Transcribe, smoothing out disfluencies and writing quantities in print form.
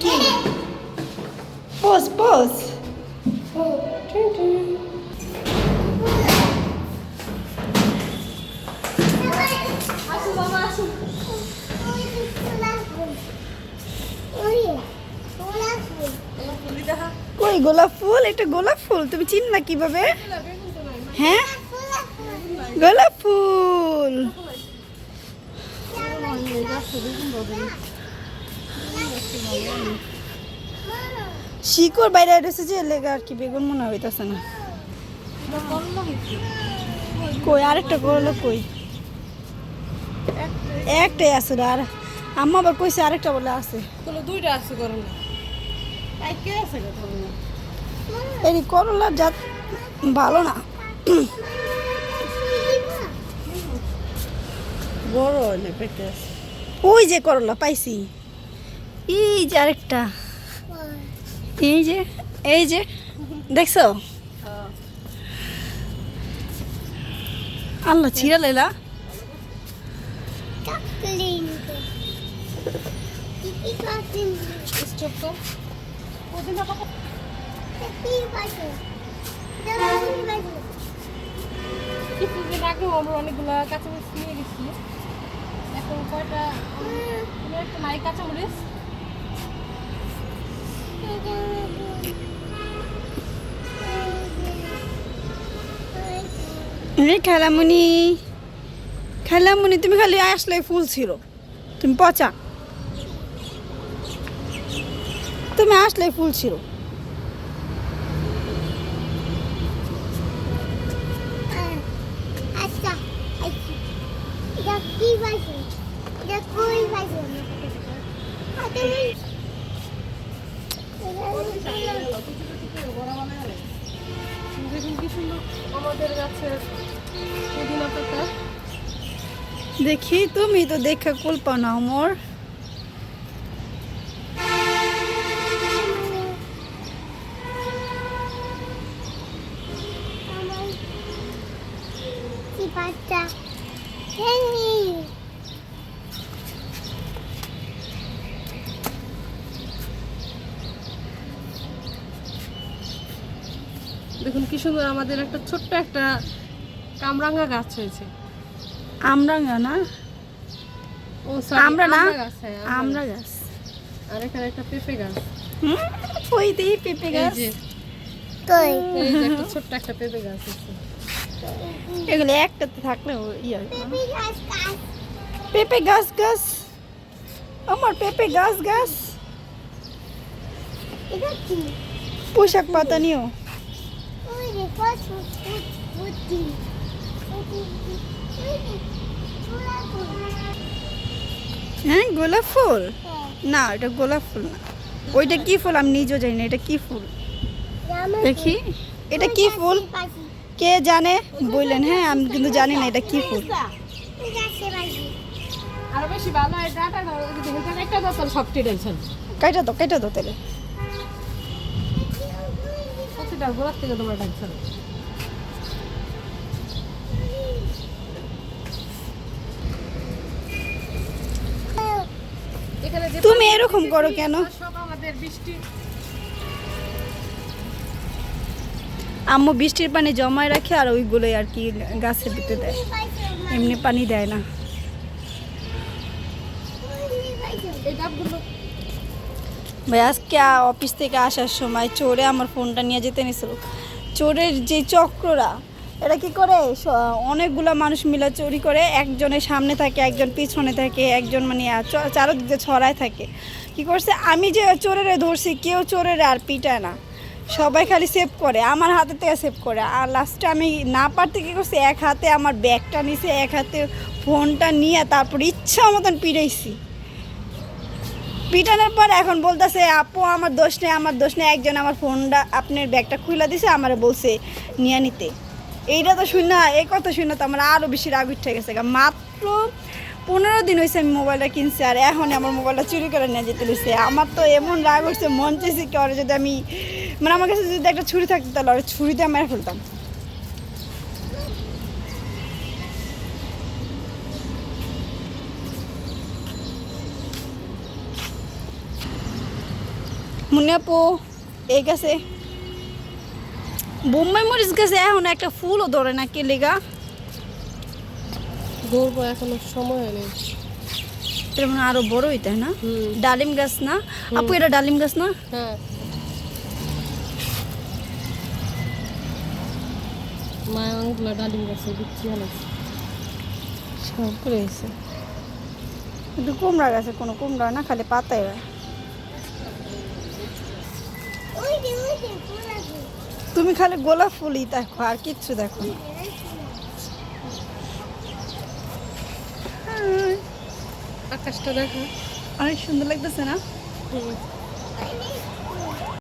কি pose pose কই গোলাপ ফুল? এটা গোলাপ ফুল তুমি চিন না কিভাবে? হ্যাঁ গোলাপ ফুল। শিকড় বাইরে রয়েছে যে লেগা আর কি বেগুন মনে হইতাছে না। কই আরেকটা করলো? কই একটাই আছে আর আম্মা আবার কইছে আরেকটা বলে আছে। দুইটা আছে করলা। এই করলার জাত ভালো না, বড় হলে পেটে আছে। ওই যে করলা পাইছি, এই যে আরেকটা, এই যে দেখছো? আল্লাহ ছিঁড়া লেলা। কিছুদিন আগে আমরা অনেকগুলো কাঁচামরিচ নিয়ে গেছি। এখন কয়টা একটা নাই কাঁচামরিচ। খেলামুনি খেলামুনি তুমি খালি আসলে ফুল ছিল, তুমি পচা, তুমি আসলে ফুল ছিল। আমাদের গাছের পুদিনা পাতা। দেখি তুমি তো দেখা কুল পাও না মোর। দেখুন কি সুন্দর আমাদের একটা ছোট্ট একটা কামরাঙ্গা গাছ হয়েছে। আমরাঙ্গা না, ও সরি আমরা না, গাছ। হ্যাঁ, আমরা গাছ। আর এখানে একটা পেঁপে গাছ। ওই দেই পেঁপে গাছ। এই যে একটা ছোট্ট একটা পেঁপে গাছ আছে। এগুলো একটাতে থাকলে ইয়া পেঁপে গাছ গাছ, আমার পেঁপে গাছ গাছ। পোশাক পাতা নিও। হ্যাঁ গোলাপ ফুল না, এটা গোলাপ ফুল না। ওইটা কি ফুল আমি নিজেও জানি না, এটা কি ফুল দেখি। এটা কি ফুল কে জানে বললেন? হ্যাঁ আমি কিন্তু জানি না এটা কি ফুল। আর বেশি ভালো এটা একটা বোতল সব টেনশন কাইটা দাও তাহলে। প্রতিটা গোলাপ থেকে তোমার টেনশন। তুমি এরকম করো কেন? সব আমাদের বৃষ্টি। আম্মু বৃষ্টির পানি জমায় রাখে আর ওইগুলোই আর কি গাছে দিতে দেয়, এমনি পানি দেয় না। ভাই আজকে অফিস থেকে আসার সময় চোরে আমার ফোনটা নিয়ে যেতে নিছিল। চোরের যে চক্ররা এরা কি করে, অনেকগুলো মানুষ মিলে চুরি করে, একজনের সামনে থাকে, একজন পিছনে থাকে, একজন মানে চারদিকে ছড়ায় থাকে। কি করছে, আমি যে চোরের ধরছি কেউ চোরের আর পিটায় না, সবাই খালি সেভ করে, আমার হাতে থেকে সেভ করে। আর লাস্টে আমি না পারতে কী করছি, এক হাতে আমার ব্যাগটা নিছে, এক হাতে ফোনটা নিয়ে তারপর ইচ্ছা মতন পিটাইছি। পিটানোর পর এখন বলতেছে আপু আমার দোষ নেই, একজন আমার ফোনটা আপনার ব্যাগটা খুলে দিছে, আমার বলছে নিয়ে নিতে। এইটা তো শুনে এই কথা শুনে তো আমার আরও বেশি রাগ উঠে গেছে। মাত্র 15 দিন হয়েছে আমি মোবাইলটা কিনছি, আর এখন আমার মোবাইলটা চুরি করে নিয়ে যেতে দিচ্ছে। আমার তো এমন রাগ উঠছে, মন চেয়েছি কি ওরা যদি আমি মানে আমার কাছে যদি একটা ছুরি থাকতো তাহলে ওরা ছুরি দিয়ে মেরে ফেলতাম। মুন্নি আপু এই গাছে বোম্বাই মরিচ গাছে এখন একটা ফুলও ধরে না কে লেগা। ধরবো এখনো সময় নেই। এটা মানে আরো বড় হইতে না। হুম। ডালিম গাছ না আপু, এটা ডালিম গাছ না? হ্যাঁ, মায়ের অনেকগুলো ডালিম গাছে বিচ্ছি বানাইছে। সব রয়েছে। কিন্তু কুমড়া গাছে কোনো কুমড়া না, খালি পাতাই হয়। তুমি খালি গোলাপ ফুলই দেখো আর কিচ্ছু দেখো না। আকাশটা দেখো। অনেক সুন্দর লাগতেছে না? হুম।